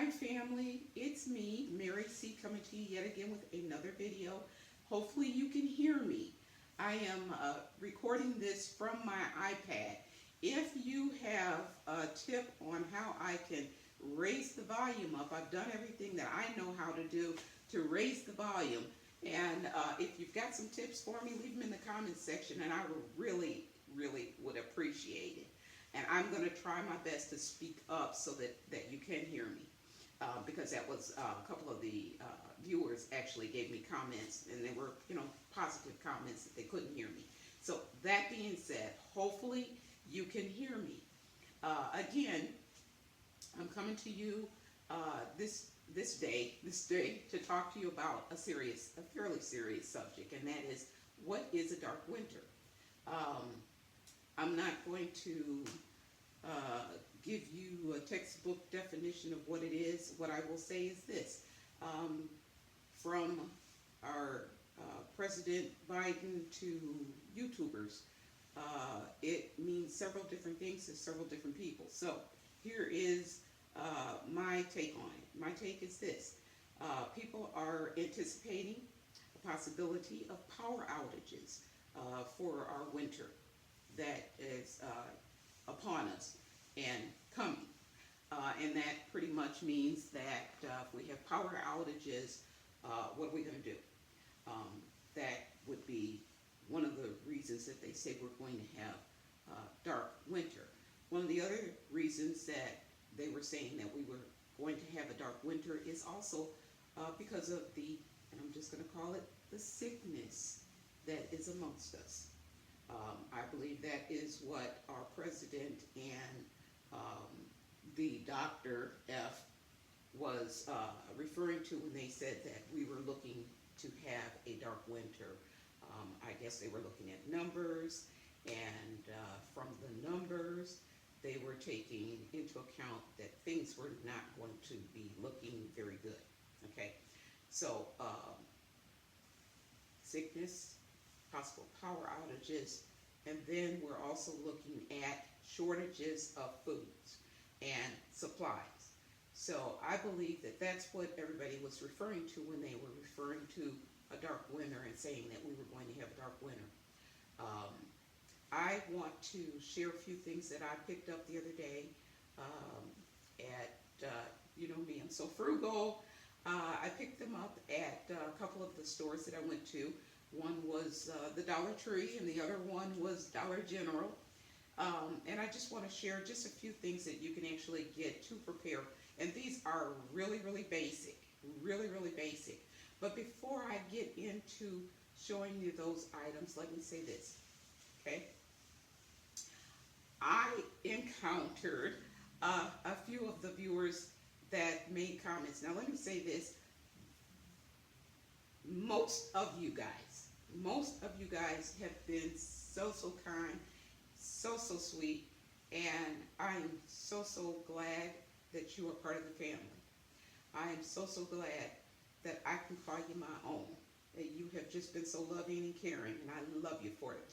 Hi family, it's me, Mary C, coming to you yet again with another video. Hopefully you can hear me. I am recording this from my iPad. If you have a tip on how I can raise the volume up, I've done everything that I know how to do to raise the volume. And if you've got some tips for me, leave them in the comments section and I really would appreciate it. And I'm going to try my best to speak up so that you can hear me. Because that was a couple of the viewers actually gave me comments, and they were, positive comments that they couldn't hear me. So that being said, hopefully you can hear me. Again, I'm coming to you this day to talk to you about a fairly serious subject, and that is, what is a dark winter? I'm not going to give you a textbook definition of what it is. What I will say is this. From our President Biden to YouTubers, it means several different things to several different people. So here is my take on it. My take is this. People are anticipating a possibility of power outages for our winter that is upon us and coming. And that pretty much means that if we have power outages, what are we going to do? That would be one of the reasons that they say we're going to have dark winter. One of the other reasons that they were saying that we were going to have a dark winter is also because of and I'm just going to call it the sickness that is amongst us. I believe that is what our president and the Dr. F was referring to when they said that we were looking to have a dark winter. I guess they were looking at numbers, and from the numbers, they were taking into account that things were not going to be looking very good. Okay, so sickness, possible power outages, and then we're also looking at shortages of foods and supplies. So I believe that that's what everybody was referring to when they were referring to a dark winter and saying that we were going to have a dark winter. I want to share a few things that I picked up the other day you know me, I'm so frugal. I picked them up at a couple of the stores that I went to. One was the Dollar Tree, and the other one was Dollar General. And I just want to share just a few things that you can actually get to prepare. And these are really basic, really basic. But before I get into showing you those items, let me say this, okay? I encountered a few of the viewers that made comments. Now let me say this. Most of you guys have been so kind, so sweet, and I am so glad that you are part of the family. I am so glad that I can call you my own, that you have just been so loving and caring, and I love you for it.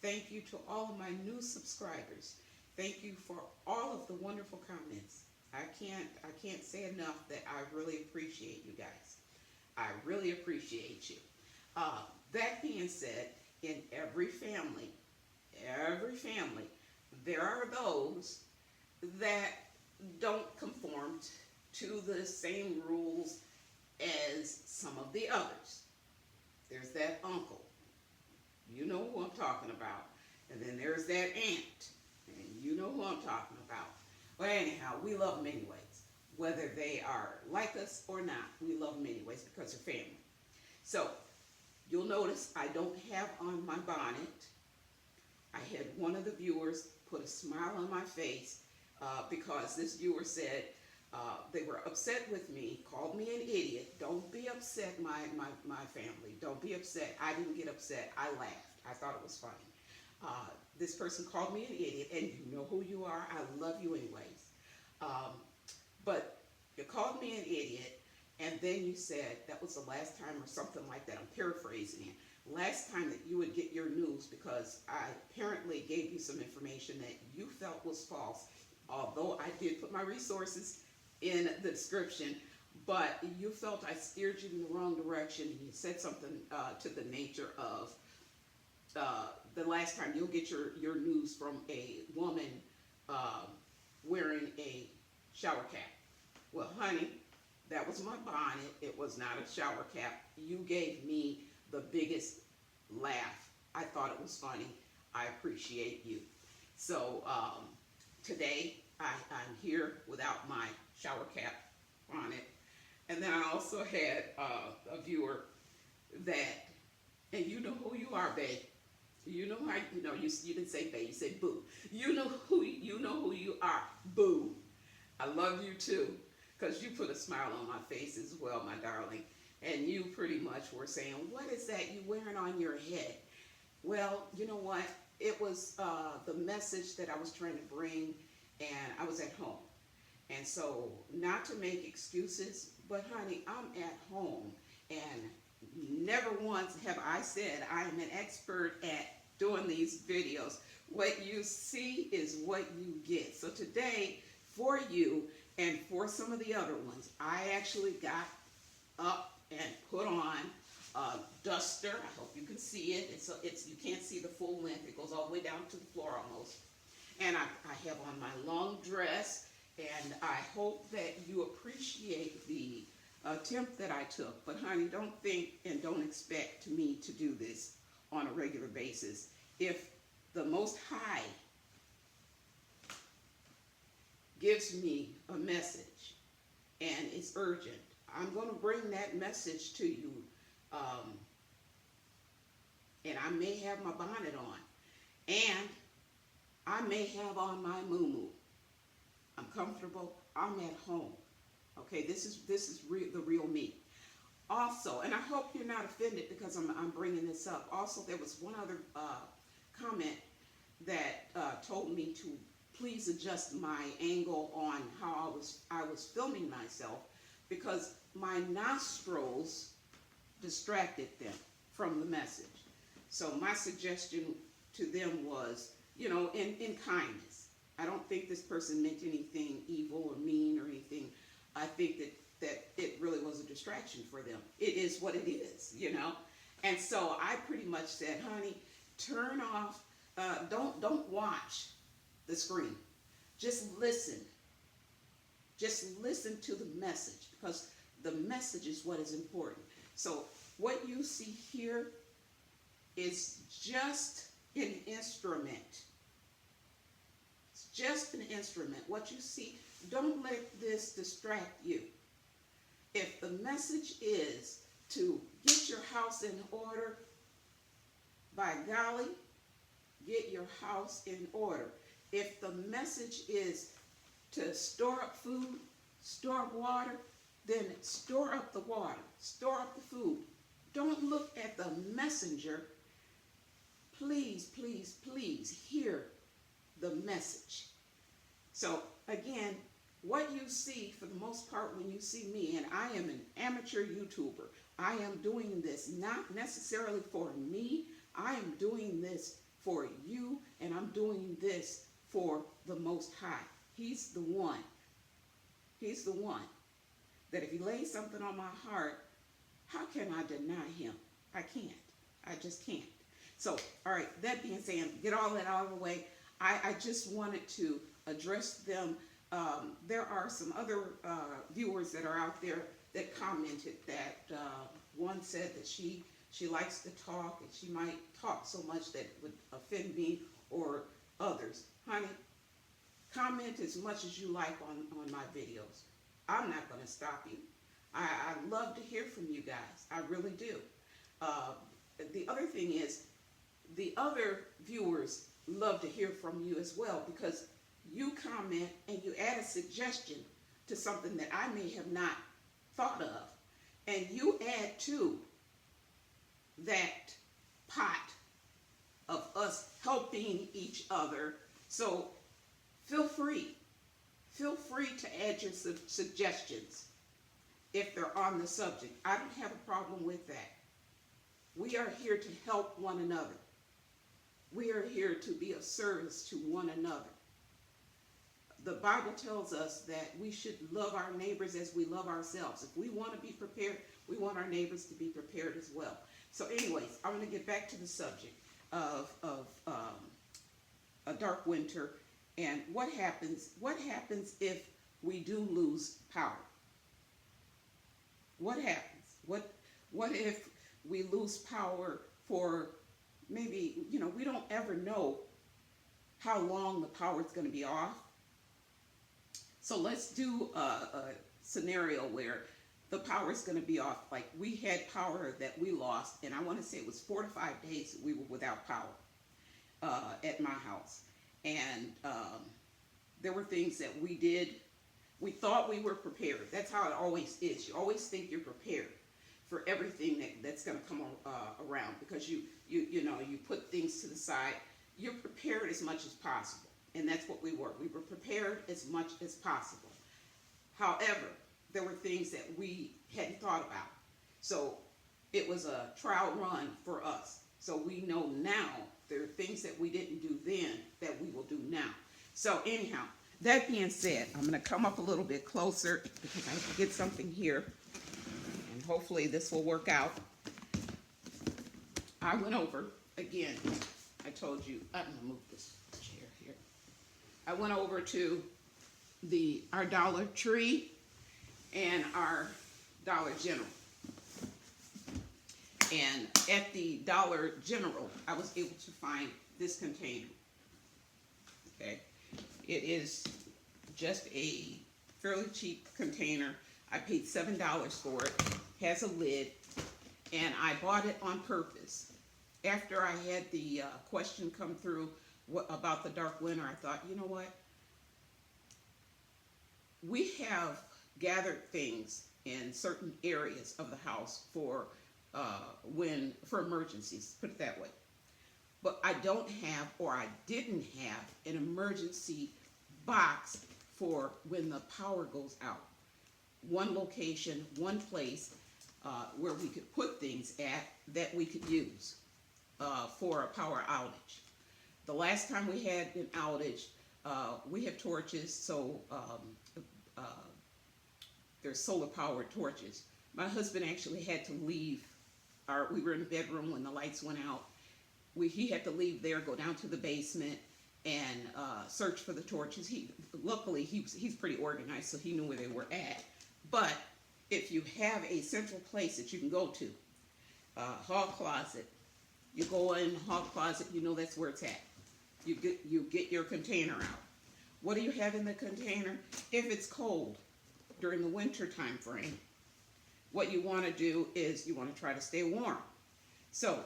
Thank you to all of my new subscribers. Thank you for all of the wonderful comments. I can't say enough that I really appreciate you guys. I really appreciate you. That being said, in every family, there are those that don't conform to the same rules as some of the others. There's that uncle. You know who I'm talking about. And then there's that aunt. And you know who I'm talking about. But anyhow, we love them anyways. Whether they are like us or not, we love them anyways because they're family. So, you'll notice I don't have on my bonnet. I had one of the viewers put a smile on my face because this viewer said they were upset with me, called me an idiot. Don't be upset, my family. Don't be upset. I didn't get upset. I laughed. I thought it was funny. This person called me an idiot, and you know who you are. I love you anyways. But you called me an idiot, and then you said that was the last time or something like that. I'm paraphrasing it. Last time that you would get your news because I apparently gave you some information that you felt was false. Although I did put my resources in the description, but you felt I steered you in the wrong direction, and you said something to the nature of the last time you'll get your news from a woman wearing a shower cap. Well, honey, that was my bonnet. It was not a shower cap. You gave me the biggest laugh. I thought it was funny. I appreciate you. So today I'm here without my shower cap on it. And then I also had a viewer that, and you know who you are, babe. You know how you didn't say babe, you said boo. You know who you are, boo. I love you too, because you put a smile on my face as well, my darling. And you pretty much were saying, what is that you wearing on your head? Well, you know what? It was the message that I was trying to bring, and I was at home. And so, not to make excuses, but honey, I'm at home, and never once have I said I am an expert at doing these videos. What you see is what you get. So today, for you and for some of the other ones, I actually got up and put on a duster. I hope you can see it. You can't see the full length. It goes all the way down to the floor almost. And I have on my long dress, and I hope that you appreciate the attempt that I took. But honey, don't think and don't expect me to do this on a regular basis. If the Most High gives me a message and it's urgent, I'm going to bring that message to you. And I may have my bonnet on, and I may have on my muumuu. I'm comfortable. I'm at home. Okay, this is the real me. Also, and I hope you're not offended because I'm bringing this up. Also, there was one other comment that told me to please adjust my angle on how I was filming myself, because my nostrils distracted them from the message. So my suggestion to them was, in kindness. I don't think this person meant anything evil or mean or anything. I think that it really was a distraction for them. It is what it is, And so I pretty much said, honey, turn off, don't watch the screen. Just listen. Just listen to the message, because the message is what is important. So what you see here is just an instrument. It's just an instrument. What you see, don't let this distract you. If the message is to get your house in order, by golly, get your house in order. If the message is to store up food, store up water, then store up the water, store up the food. Don't look at the messenger. Please, please, please hear the message. So again, what you see for the most part when you see me, and I am an amateur YouTuber, I am doing this not necessarily for me, I am doing this for you, and I'm doing this for the Most High. He's the one. He's the one that if he lays something on my heart, how can I deny him? I can't. I just can't. So, all right, that being said, get all that out of the way. I just wanted to address them. There are some other viewers that are out there that commented that one said that she likes to talk, and she might talk so much that it would offend me or others. Honey, comment as much as you like on my videos. I'm not going to stop you. I love to hear from you guys. I really do. The other thing is, the other viewers love to hear from you as well, because you comment and you add a suggestion to something that I may have not thought of, and you add to that pot of us helping each other. So feel free to add your suggestions if they're on the subject. I don't have a problem with that. We are here to help one another. We are here to be of service to one another. the Bible tells us that we should love our neighbors as we love ourselves. If we want to be prepared, we want our neighbors to be prepared as well. So anyways, I want to get back to the subject of a dark winter and what happens if we do lose power. What happens? What if we lose power for maybe, we don't ever know how long the power is going to be off. So let's do a scenario where the power is going to be off. Like we had power that we lost, and I want to say it was 4 to 5 days that we were without power at my house. And there were things that we did. We thought we were prepared. That's how it always is. You always think you're prepared for everything that's going to come around, because you put things to the side. You're prepared as much as possible, and that's what we were. We were prepared as much as possible. However, there were things that we hadn't thought about. So it was a trial run for us. So we know now there are things that we didn't do then that we will do now. So anyhow, that being said, I'm going to come up a little bit closer because I have to get something here, and hopefully this will work out. I went over, again, I told you, I'm going to move this chair here. I went over to our Dollar Tree and our Dollar General. And at the Dollar General, I was able to find this container. Okay. It is just a fairly cheap container. I paid $7 for it. Has a lid. And I bought it on purpose. After I had the question come through about the dark winter, I thought, you know what? We have gathered things in certain areas of the house for emergencies, put it that way. But I don't have, or I didn't have, an emergency box for when the power goes out. One location, one place where we could put things at that we could use for a power outage. The last time we had an outage, we have torches, so there's solar powered torches. My husband actually had to leave. We were in the bedroom when the lights went out. He had to leave there, go down to the basement, and search for the torches. Luckily, he's pretty organized, so he knew where they were at. But if you have a central place that you can go to, hall closet, you go in hall closet, you know that's where it's at. You get your container out. What do you have in the container? If it's cold during the winter time frame, what you want to do is you want to try to stay warm. So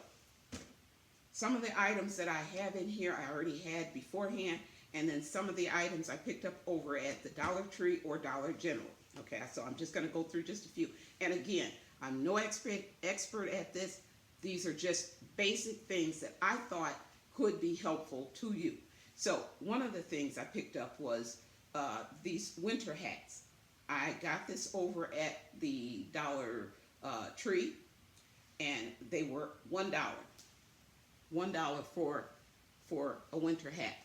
some of the items that I have in here I already had beforehand, and then some of the items I picked up over at the Dollar Tree or Dollar General. Okay, so I'm just going to go through just a few. And again, I'm no expert at this. These are just basic things that I thought could be helpful to you. So one of the things I picked up was these winter hats. I got this over at the Dollar Tree, and they were $1. $1 for a winter hat.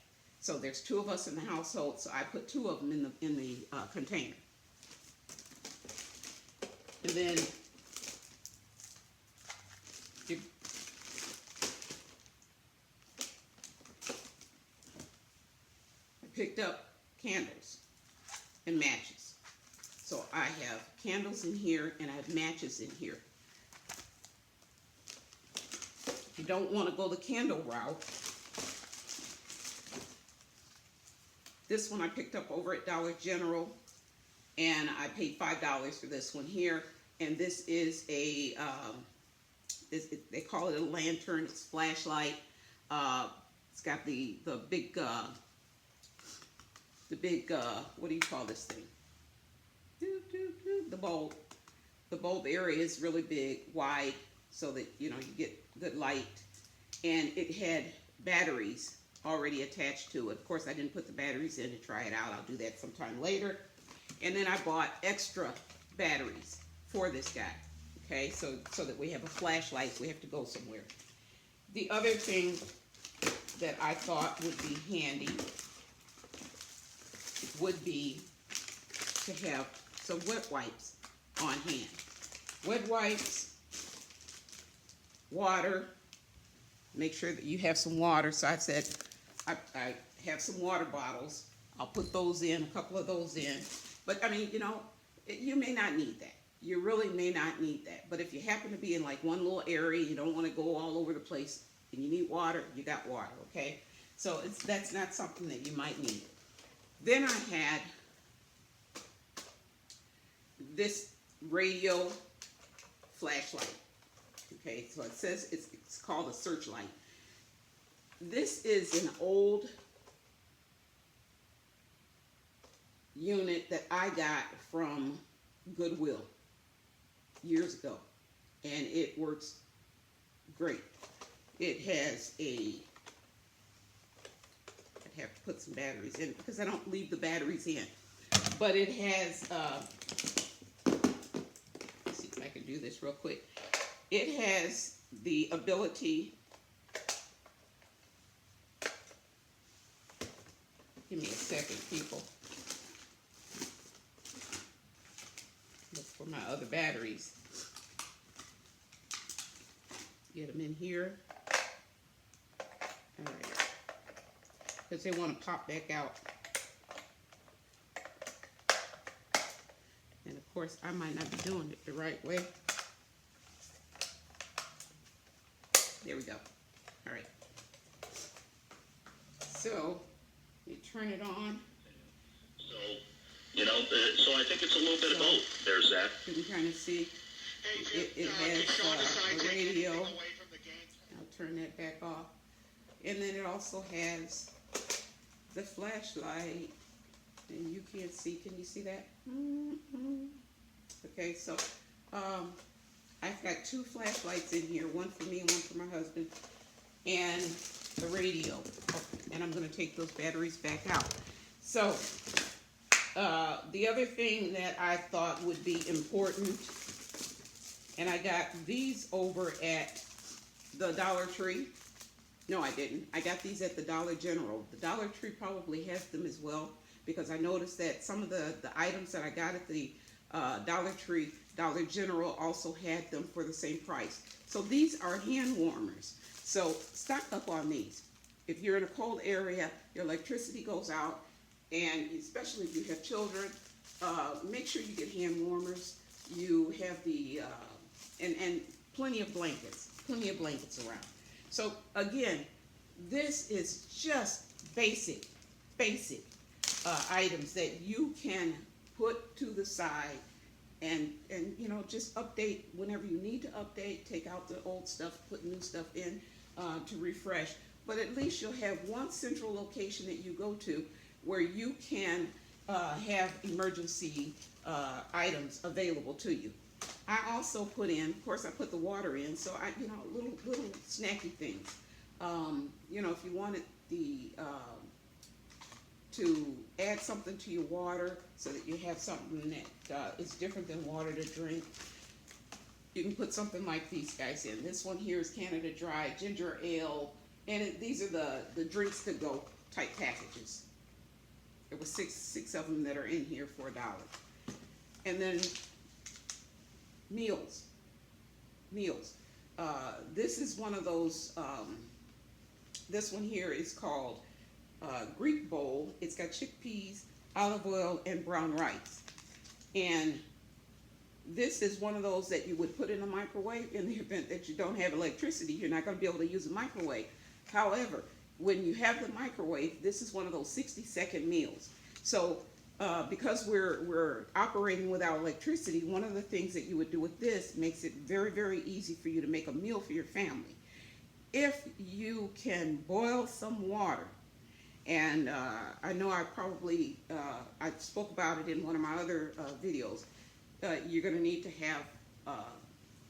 So there's 2 of us in the household, so I put 2 of them in the container. And then I picked up candles and matches. So I have candles in here and I have matches in here. If you don't want to go the candle route, this one I picked up over at Dollar General, and I paid $5 for this one here. And this is a, they call it a lantern, it's flashlight. It's got the big, what do you call this thing? The bulb. The bulb area is really big, wide, so that, you get good light. And it had batteries already attached to it. Of course, I didn't put the batteries in to try it out. I'll do that sometime later. And then I bought extra batteries for this guy. Okay, so that we have a flashlight if we have to go somewhere. The other thing that I thought would be handy would be to have some wet wipes on hand. Wet wipes, water, make sure that you have some water. So I said I have some water bottles. I'll put those in, a couple of those in. But I mean, you know, you may not need that. You really may not need that. But if you happen to be in like one little area, you don't want to go all over the place, and you need water, you got water, okay? So that's not something that you might need. Then I had this radio flashlight. Okay, so it says it's called a searchlight. This is an old unit that I got from Goodwill years ago, and it works great. It has a, I'd have to put some batteries in because I don't leave the batteries in, but it has, let's see if I can do this real quick. It has the ability, give me a second, people. Look for my other batteries. Get them in here. All right. Because they want to pop back out. And of course, I might not be doing it the right way. There we go. All right. So, you turn it on. So, you know, so I think it's a little bit of both. There's that. You can kind of see it has a radio. I'll turn that back off. And then it also has the flashlight. And you can't see. Can you see that? Okay, so I've got two flashlights in here. One for me and one for my husband. And the radio. And I'm going to take those batteries back out. So, the other thing that I thought would be important, and I got these over at the Dollar Tree. No, I didn't. I got these at the Dollar General. The Dollar Tree probably has them as well, because I noticed that some of the items that I got at the Dollar Tree, Dollar General also had them for the same price. So these are hand warmers. So stock up on these. If you're in a cold area, your electricity goes out, and especially if you have children, make sure you get hand warmers. You have the, and plenty of blankets around. So again, this is just basic items that you can put to the side and you know, just update whenever you need to update, take out the old stuff, put new stuff in to refresh. But at least you'll have one central location that you go to where you can have emergency items available to you. I also put in, of course I put the water in, so I, you know, little snacky things. You know, if you wanted to add something to your water so that you have something that is different than water to drink, you can put something like these guys in. This one here is Canada Dry Ginger Ale, and these are the drinks to go type packages. There were six of them that are in here for $1. And then meals. This is one of those, this one here is called Greek bowl. It's got chickpeas, olive oil, and brown rice. And this is one of those that you would put in a microwave in the event that you don't have electricity. You're not going to be able to use a microwave. However, when you have the microwave, this is one of those 60-second meals. So because we're operating without electricity, one of the things that you would do with this makes it very, very easy for you to make a meal for your family. If you can boil some water, and I know I probably, I spoke about it in one of my other videos, you're going to need to have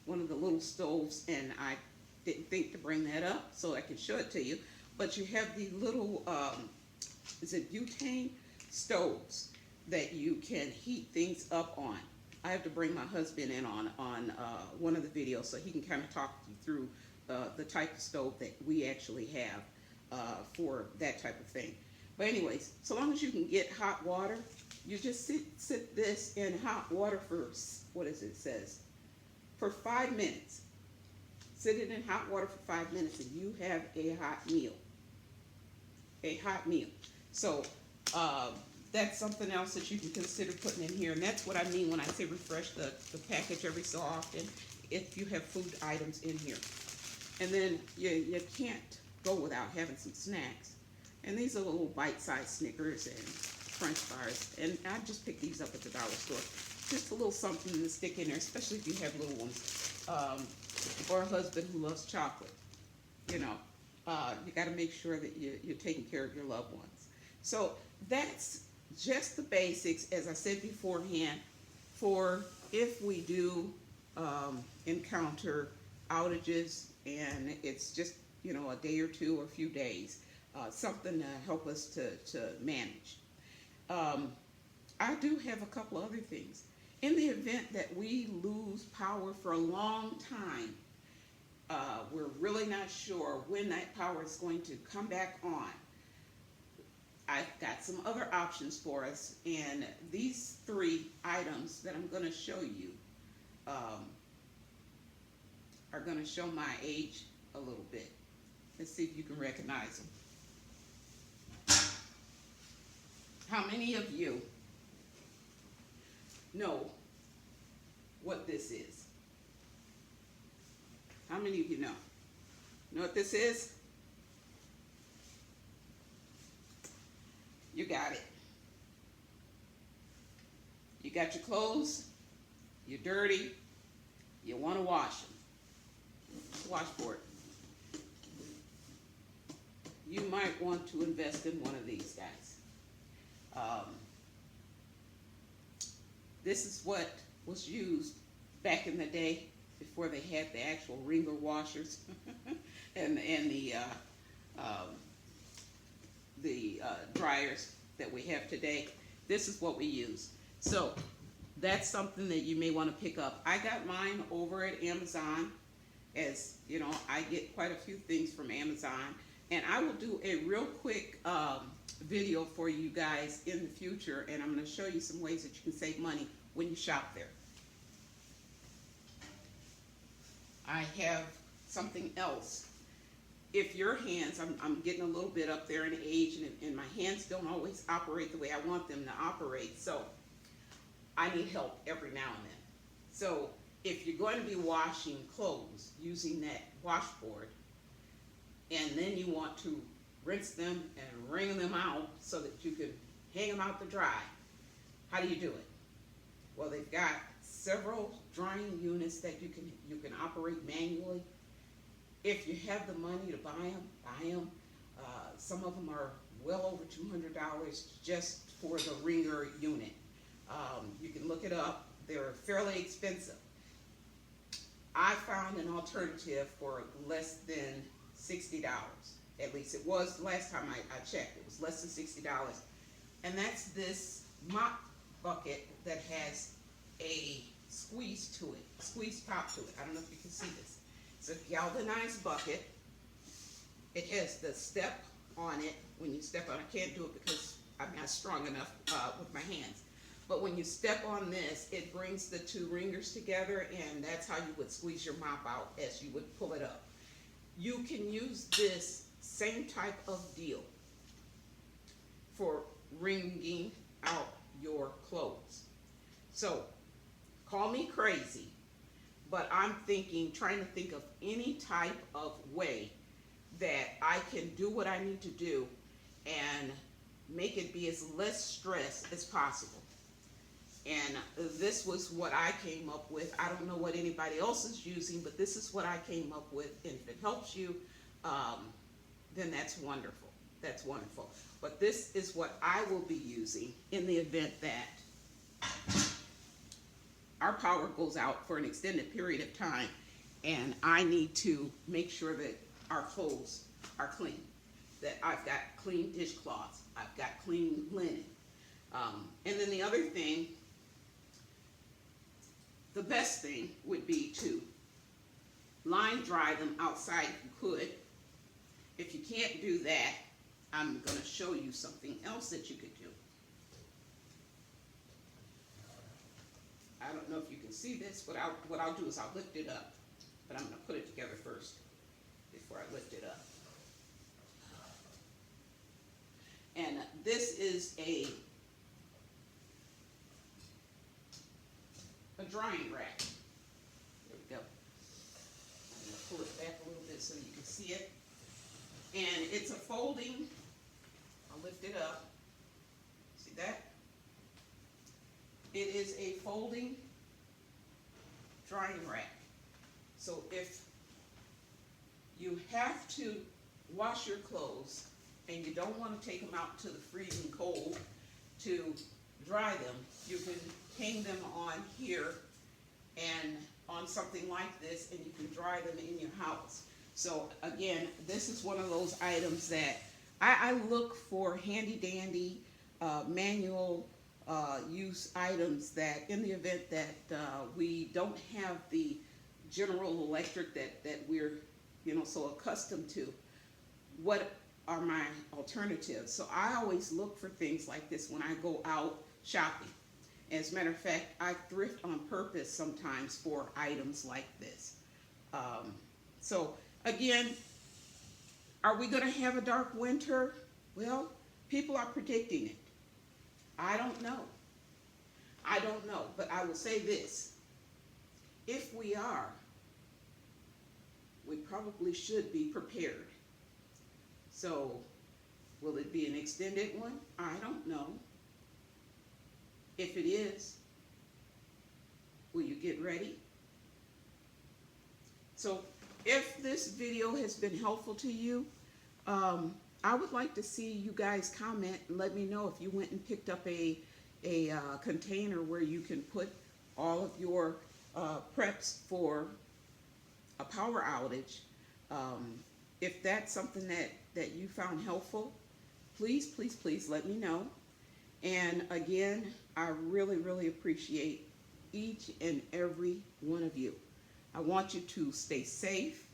one of the little stoves, and I didn't think to bring that up so I can show it to you, but you have the little, is it butane stoves that you can heat things up on. I have to bring my husband in on one of the videos so he can kind of talk you through the type of stove that we actually have for that type of thing. But anyways, so long as you can get hot water, you just sit this in hot water for, what is it says, for 5 minutes. Sit it in hot water for 5 minutes and you have a hot meal. A hot meal. So that's something else that you can consider putting in here. And that's what I mean when I say refresh the package every so often, if you have food items in here. And then you can't go without having some snacks. And these are little bite-sized Snickers and French fries. And I just picked these up at the dollar store. Just a little something to stick in there, especially if you have little ones. Or a husband who loves chocolate. You know, you got to make sure that you're taking care of your loved ones. So that's just the basics, as I said beforehand, for if we do encounter outages and it's just, you know, a day or two or a few days, something to help us to manage. I do have a couple other things. In the event that we lose power for a long time, we're really not sure when that power is going to come back on. I've got some other options for us, and these 3 items that I'm going to show you are going to show my age a little bit. Let's see if you can recognize them. How many of you know what this is? How many of you know? Know what this is? You got it. You got your clothes, you're dirty, you want to wash them. Washboard. You might want to invest in one of these guys. This is what was used back in the day before they had the actual wringer washers and the dryers that we have today. This is what we use. So that's something that you may want to pick up. I got mine over at Amazon. As you know, I get quite a few things from Amazon, and I will do a real quick video for you guys in the future, and I'm going to show you some ways that you can save money when you shop there. I have something else. If your hands, I'm getting a little bit up there in age, and my hands don't always operate the way I want them to operate, so I need help every now and then. So if you're going to be washing clothes using that washboard, and then you want to rinse them and wring them out so that you can hang them out to dry, how do you do it? Well, they've got several drying units that you can operate manually. If you have the money to buy them, buy them. Some of them are well over $200 just for the wringer unit. You can look it up. They're fairly expensive. I found an alternative for less than $60. At least it was last time I checked. It was less than $60. And that's this mop bucket that has a squeeze to it, squeeze top to it. I don't know if you can see this. It's a galvanized bucket. It has the step on it. When you step on it, I can't do it because I'm not strong enough with my hands. But when you step on this, it brings the 2 wringers together, and that's how you would squeeze your mop out as you would pull it up. You can use this same type of deal for wringing out your clothes. So, call me crazy, but I'm trying to think of any type of way that I can do what I need to do and make it be as less stress as possible. And this was what I came up with. I don't know what anybody else is using, but this is what I came up with. And if it helps you, then that's wonderful. That's wonderful. But this is what I will be using in the event that our power goes out for an extended period of time, and I need to make sure that our clothes are clean, that I've got clean dishcloths, I've got clean linen. And then the other thing, the best thing would be to line dry them outside if you could. If you can't do that, I'm going to show you something else that you could do. I don't know if you can see this, but what I'll do is I'll lift it up. But I'm going to put it together first before I lift it up. And this is a drying rack. There we go. I'm going to pull it back a little bit so you can see it. And it's a folding, I'll lift it up. See that? It is a folding drying rack. So if you have to wash your clothes and you don't want to take them out to the freezing cold to dry them, you can hang them on here and on something like this, and you can dry them in your house. So again, this is one of those items that I look for handy dandy manual use items that in the event that we don't have the General Electric that we're so accustomed to, what are my alternatives? So I always look for things like this when I go out shopping. As a matter of fact, I thrift on purpose sometimes for items like this. So again, are we going to have a dark winter? Well, people are predicting it. I don't know. I don't know, but I will say this. If we are, we probably should be prepared. So, will it be an extended one? I don't know. If it is, will you get ready? So, if this video has been helpful to you, I would like to see you guys comment and let me know if you went and picked up a container where you can put all of your preps for a power outage. If that's something that you found helpful, please let me know. And again, I really appreciate each and every one of you. I want you to stay safe.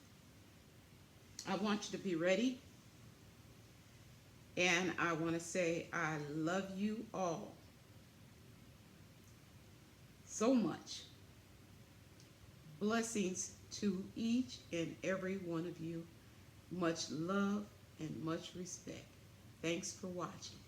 I want you to be ready. And I want to say I love you all so much. Blessings to each and every one of you. Much love and much respect. Thanks for watching.